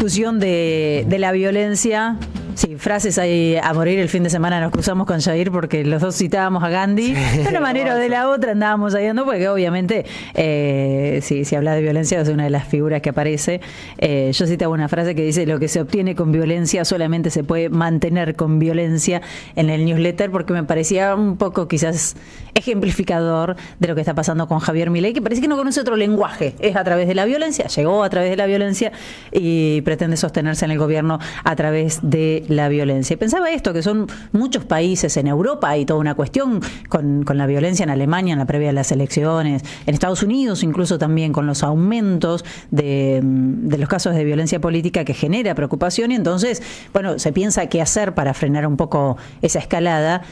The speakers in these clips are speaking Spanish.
discusión de la violencia. Sí, frases ahí a morir. El fin de semana nos cruzamos con Jair porque los dos citábamos a Gandhi. De una manera o de la otra andábamos ahí, porque obviamente si habla de violencia es una de las figuras que aparece. Yo citaba una frase que dice: lo que se obtiene con violencia solamente se puede mantener con violencia, en el newsletter, porque me parecía un poco quizás ejemplificador de lo que está pasando con Javier Milei, que parece que no conoce otro lenguaje. Es a través de la violencia, llegó a través de la violencia y pretende sostenerse en el gobierno a través de la violencia. Y pensaba esto, que son muchos países en Europa, hay toda una cuestión con la violencia en Alemania en la previa de las elecciones, en Estados Unidos incluso también con los aumentos de los casos de violencia política, que genera preocupación, y entonces, bueno, se piensa qué hacer para frenar un poco esa escalada.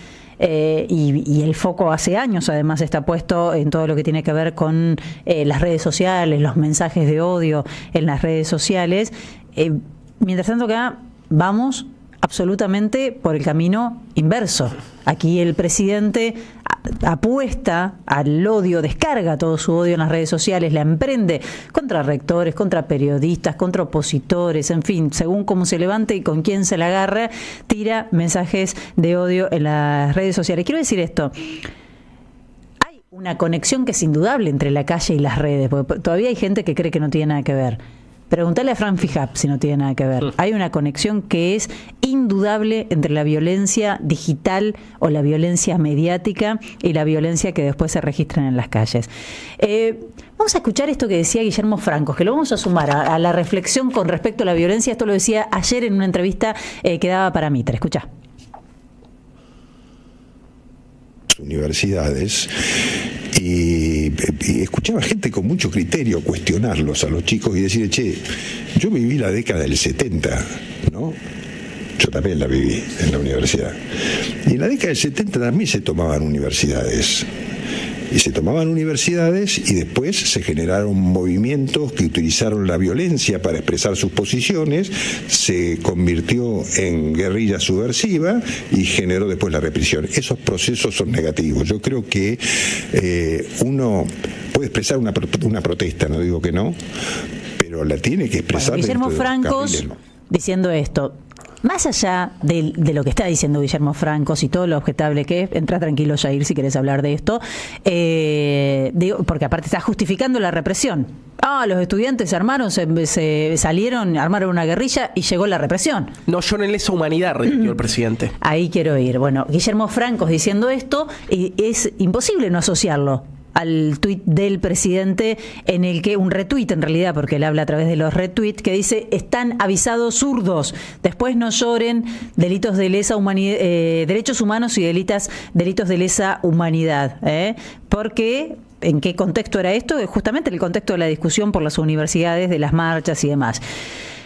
Y el foco hace años además está puesto en todo lo que tiene que ver con las redes sociales, los mensajes de odio en las redes sociales. Mientras tanto, acá vamos absolutamente por el camino inverso. Aquí el presidente apuesta al odio, descarga todo su odio en las redes sociales, la emprende contra rectores, contra periodistas, contra opositores, en fin, según cómo se levante y con quién se la agarra, tira mensajes de odio en las redes sociales. Quiero decir esto: hay una conexión que es indudable entre la calle y las redes, porque todavía hay gente que cree que no tiene nada que ver. Preguntale a Fran Fijap si no tiene nada que ver. Hay una conexión que es indudable entre la violencia digital o la violencia mediática y la violencia que después se registran en las calles. Vamos a escuchar esto que decía Guillermo Francos, que lo vamos a sumar a la reflexión con respecto a la violencia. Esto lo decía ayer en una entrevista que daba para Mitre. Escuchá. Universidades y escuchaba gente con mucho criterio cuestionarlos a los chicos y decir: che, yo viví la década del 70, ¿no? Yo también la viví en la universidad. Y en la década del 70 también se tomaban universidades. Y se tomaban universidades y después se generaron movimientos que utilizaron la violencia para expresar sus posiciones, se convirtió en guerrilla subversiva y generó después la represión. Esos procesos son negativos. Yo creo que uno puede expresar una protesta, no digo que no, pero la tiene que expresar. Bueno, Guillermo Francos diciendo esto. Más allá de lo que está diciendo Guillermo Francos y todo lo objetable que es, entra tranquilo, Jair, si querés hablar de esto, porque aparte está justificando la represión. Los estudiantes se armaron, se salieron, armaron una guerrilla y llegó la represión. No lloren esa humanidad, repitió el presidente. Ahí quiero ir. Bueno, Guillermo Francos diciendo esto, y es imposible no asociarlo al tuit del presidente, en el que, un retweet en realidad, porque él habla a través de los retweets, que dice: están avisados zurdos, después no lloren, delitos de lesa humanidad, derechos humanos y delitos de lesa humanidad. Porque, ¿en qué contexto era esto? Justamente en el contexto de la discusión por las universidades, de las marchas y demás.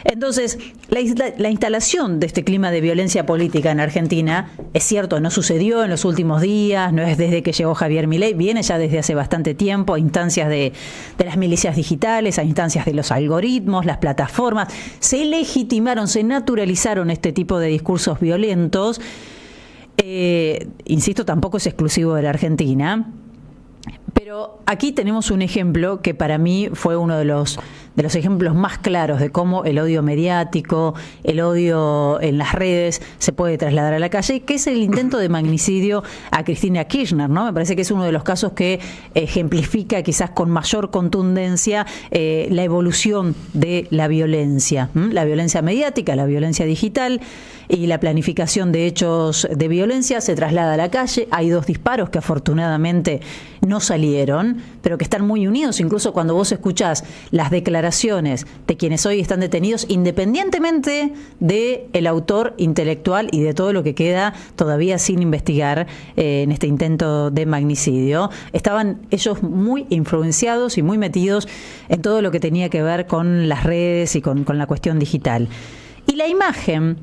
Entonces, la instalación de este clima de violencia política en Argentina, es cierto, no sucedió en los últimos días, no es desde que llegó Javier Milei, viene ya desde hace bastante tiempo, a instancias de las milicias digitales, a instancias de los algoritmos, las plataformas, se legitimaron, se naturalizaron este tipo de discursos violentos. Insisto, tampoco es exclusivo de la Argentina. Pero aquí tenemos un ejemplo que para mí fue uno de los ejemplos más claros de cómo el odio mediático, el odio en las redes se puede trasladar a la calle, que es el intento de magnicidio a Cristina Kirchner, ¿no? Me parece que es uno de los casos que ejemplifica quizás con mayor contundencia la evolución de la violencia mediática, la violencia digital, y la planificación de hechos de violencia se traslada a la calle. Hay 2 disparos que afortunadamente no salieron, pero que están muy unidos. Incluso cuando vos escuchás las declaraciones de quienes hoy están detenidos, independientemente del autor intelectual y de todo lo que queda todavía sin investigar en este intento de magnicidio, estaban ellos muy influenciados y muy metidos en todo lo que tenía que ver con las redes y con la cuestión digital. Y la imagen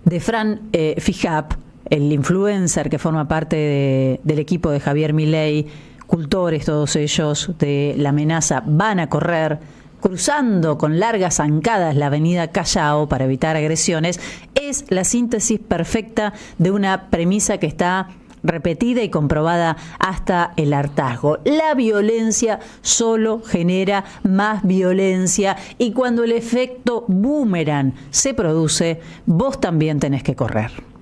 de Fran Fijap, el influencer que forma parte del equipo de Javier Milei, cultores todos ellos de la amenaza, van a correr cruzando con largas zancadas la avenida Callao para evitar agresiones, es la síntesis perfecta de una premisa que está repetida y comprobada hasta el hartazgo. La violencia solo genera más violencia y cuando el efecto boomerang se produce, vos también tenés que correr.